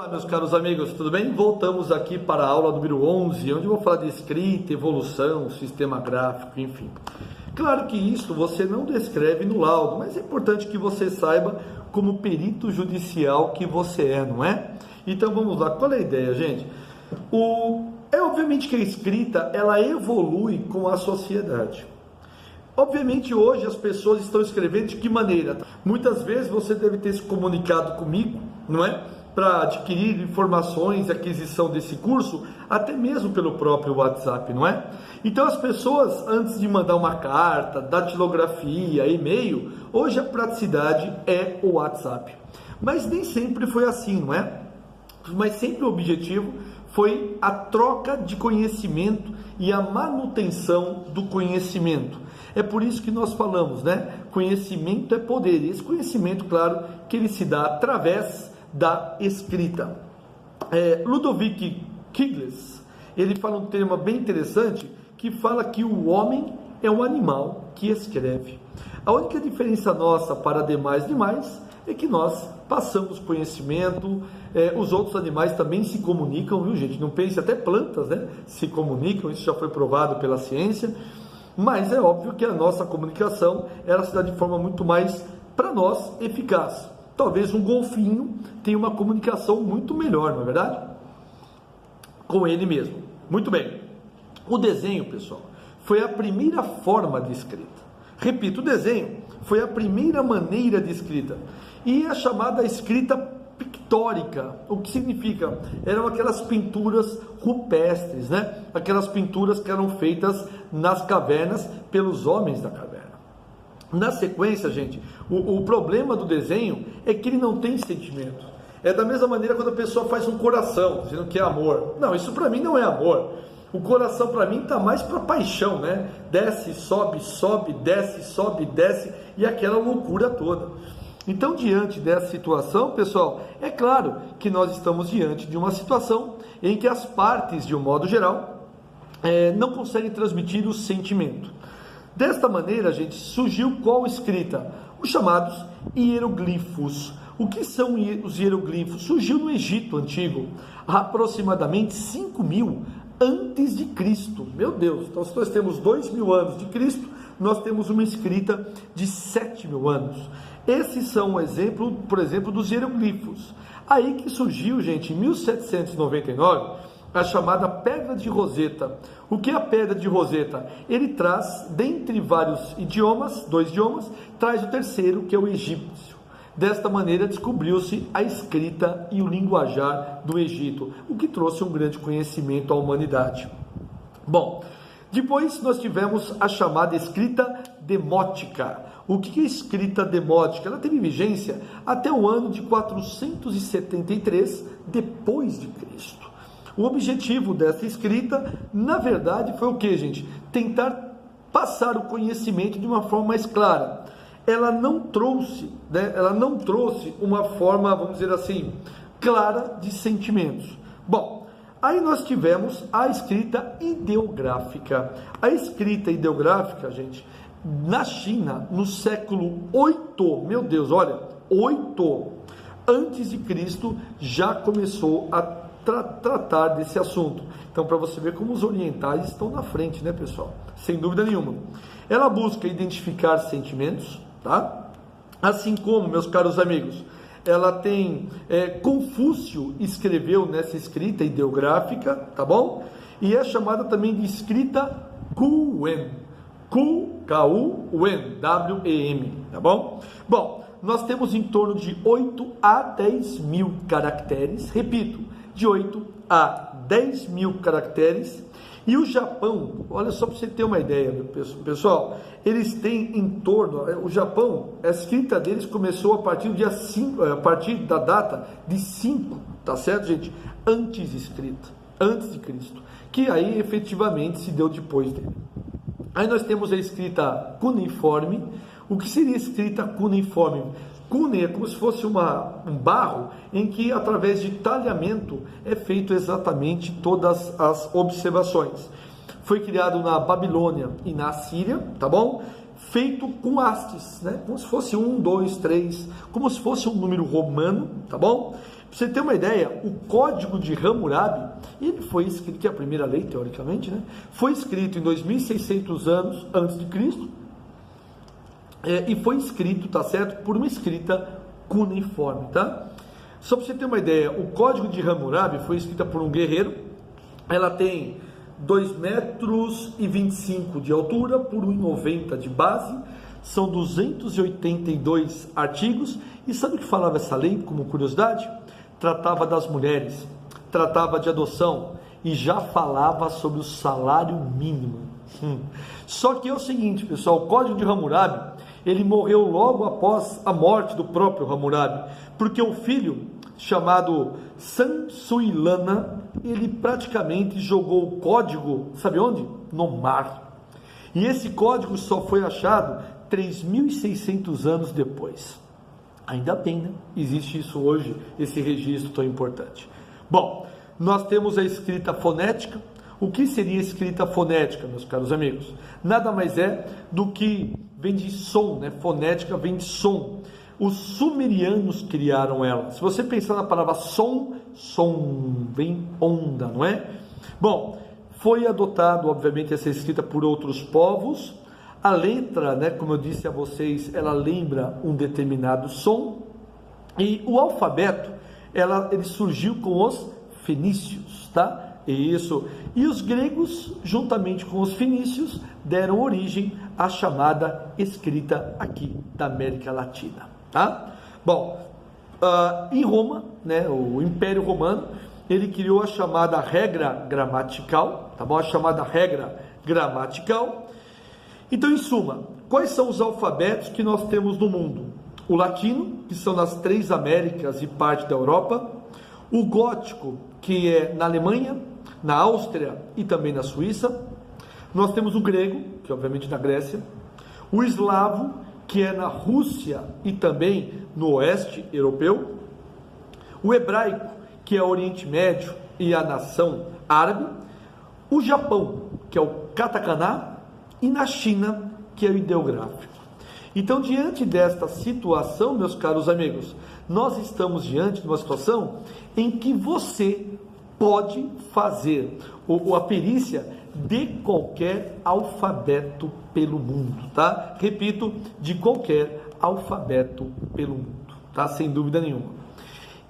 Olá, meus caros amigos, tudo bem? Voltamos aqui para a aula número 11, onde eu vou falar de escrita, evolução, sistema gráfico, enfim. Claro que isso você não descreve no laudo, mas é importante que você saiba como perito judicial que você é, não é? Então vamos lá, qual é a ideia, gente? É obviamente que a escrita, ela evolui com a sociedade. Obviamente hoje as pessoas estão escrevendo de que maneira? Muitas vezes você deve ter se comunicado comigo, não é? Para adquirir informações, aquisição desse curso, até mesmo pelo próprio WhatsApp, não é? Então as pessoas, antes de mandar uma carta, datilografia, e-mail, hoje a praticidade é o WhatsApp. Mas nem sempre foi assim, não é? Mas sempre o objetivo foi a troca de conhecimento e a manutenção do conhecimento. É por isso que nós falamos, né? Conhecimento é poder. E esse conhecimento, claro, que ele se dá através da escrita. Ludovic Kigless, ele fala um tema bem interessante, que fala que o homem é um animal que escreve. A única diferença nossa para demais animais é que nós passamos conhecimento, os outros animais também se comunicam, viu gente? Não pense, até plantas, né, se comunicam, isso já foi provado pela ciência, mas é óbvio que a nossa comunicação, ela se dá de forma muito mais, para nós, eficaz. Talvez um golfinho tenha uma comunicação muito melhor, não é verdade? Com ele mesmo. Muito bem. O desenho, pessoal, foi a primeira forma de escrita. Repito, o desenho foi a primeira maneira de escrita. E é chamada escrita pictórica. O que significa? Eram aquelas pinturas rupestres, né? Aquelas pinturas que eram feitas nas cavernas pelos homens da caverna. Na sequência, gente, o problema do desenho é que ele não tem sentimento. É da mesma maneira quando a pessoa faz um coração, dizendo que é amor. Não, isso para mim não é amor. O coração para mim está mais para paixão, né? Desce, sobe, sobe, desce, sobe, desce, e aquela loucura toda. Então, diante dessa situação, pessoal, é claro que nós estamos diante de uma situação em que as partes, de um modo geral, não conseguem transmitir o sentimento. Desta maneira, gente, surgiu qual escrita? Os chamados hieroglifos. O que são os hieroglifos? Surgiu no Egito Antigo, aproximadamente 5.000 antes de Cristo. Meu Deus, então se nós temos 2.000 anos de Cristo, nós temos uma escrita de 7.000 anos. Esses são um exemplo, por exemplo, dos hieroglifos. Aí que surgiu, gente, em 1799, a chamada Pedra de Roseta. O que é a Pedra de Roseta? Ele traz, dentre vários idiomas, 2 idiomas, traz o terceiro, que é o egípcio. Desta maneira, descobriu-se a escrita e o linguajar do Egito, o que trouxe um grande conhecimento à humanidade. Bom, depois nós tivemos a chamada escrita demótica. O que é escrita demótica? Ela teve vigência até o ano de 473 depois de Cristo. O objetivo dessa escrita, na verdade, foi o que, gente? Tentar passar o conhecimento de uma forma mais clara. Ela não trouxe uma forma, vamos dizer assim, clara de sentimentos. Bom, aí nós tivemos a escrita ideográfica. A escrita ideográfica, gente, na China, no século 8, meu Deus, olha, 8 antes de Cristo, já começou a tratar desse assunto. Então, para você ver como os orientais estão na frente, né, pessoal? Sem dúvida nenhuma. Ela busca identificar sentimentos, tá? Assim como, meus caros amigos, ela tem, Confúcio escreveu nessa escrita ideográfica, tá bom? E é chamada também de escrita Q-U-N, Q-K-U-N, W-E-M, tá bom? Bom, nós temos em torno de 8 a 10 mil caracteres, repito, de 8 a 10 mil caracteres. E o Japão, olha só para você ter uma ideia, pessoal, eles têm em torno, o Japão, a escrita deles começou a partir do dia 5, a partir da data de 5, tá certo, gente? Antes de Cristo, que aí efetivamente se deu depois dele. Aí nós temos a escrita cuneiforme. O que seria escrita cuneiforme? Cune é como se fosse um barro em que, através de talhamento, é feito exatamente todas as observações. Foi criado na Babilônia e na Síria, tá bom? Feito com hastes, né? Como se fosse 1, 2, 3, como se fosse um número romano, tá bom? você ter uma ideia, o Código de Hammurabi, ele foi escrito, que é a primeira lei, teoricamente, né? Foi escrito em 2600 anos antes de Cristo, e foi escrito, tá certo, por uma escrita cuneiforme, tá? Só para você ter uma ideia, o Código de Hammurabi foi escrito por um guerreiro, ela tem 2,25 metros de altura por 1,90 de base, são 282 artigos, e sabe o que falava essa lei, como curiosidade? Tratava das mulheres, tratava de adoção e já falava sobre o salário mínimo. Só que é o seguinte, pessoal, o Código de Hammurabi, ele morreu logo após a morte do próprio Hammurabi, porque o filho, chamado Sansuilana, ele praticamente jogou o código, sabe onde? No mar. E esse código só foi achado 3.600 anos depois. Ainda bem, né? Existe isso hoje, esse registro tão importante. Bom, nós temos a escrita fonética. O que seria escrita fonética, meus caros amigos? Nada mais é do que vem de som, né? Fonética vem de som. Os sumerianos criaram ela. Se você pensar na palavra som, vem onda, não é? Bom, foi adotado, obviamente, essa escrita por outros povos. A letra, né, como eu disse a vocês, ela lembra um determinado som. E o alfabeto, ele surgiu com os fenícios, tá? Isso. E os gregos, juntamente com os fenícios, deram origem à chamada escrita aqui da América Latina, tá? Bom, em Roma, né, o Império Romano, ele criou a chamada regra gramatical, tá bom? A chamada regra gramatical. Então, em suma, quais são os alfabetos que nós temos no mundo? O latino, que são nas 3 Américas e parte da Europa, o gótico, que é na Alemanha, na Áustria e também na Suíça. Nós temos o grego, que é obviamente na Grécia, o eslavo, que é na Rússia e também no oeste europeu, o hebraico, que é o Oriente Médio e a nação árabe, o Japão, que é o katakana, e na China, que é o ideográfico. Então, diante desta situação, meus caros amigos, nós estamos diante de uma situação em que você pode fazer a perícia de qualquer alfabeto pelo mundo, tá? Repito, de qualquer alfabeto pelo mundo, tá? Sem dúvida nenhuma.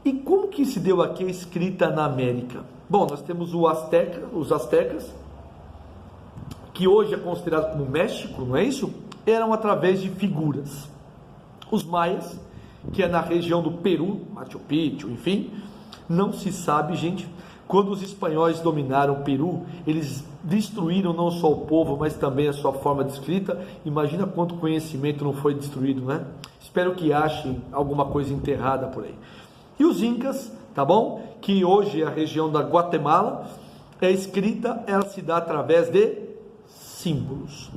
E como que se deu aqui a escrita na América? Bom, nós temos os astecas, que hoje é considerado como México, não é isso? Eram através de figuras. Os maias, que é na região do Peru, Machu Picchu, enfim, não se sabe, gente. Quando os espanhóis dominaram o Peru, eles destruíram não só o povo, mas também a sua forma de escrita. Imagina quanto conhecimento não foi destruído, né? Espero que achem alguma coisa enterrada por aí. E os incas, tá bom? Que hoje é a região da Guatemala, é escrita, ela se dá através de símbolos.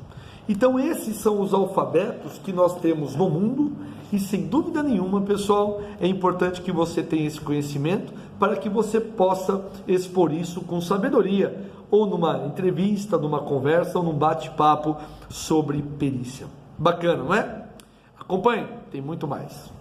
Então esses são os alfabetos que nós temos no mundo, e sem dúvida nenhuma, pessoal, é importante que você tenha esse conhecimento para que você possa expor isso com sabedoria, ou numa entrevista, numa conversa, ou num bate-papo sobre perícia. Bacana, não é? Acompanhe, tem muito mais.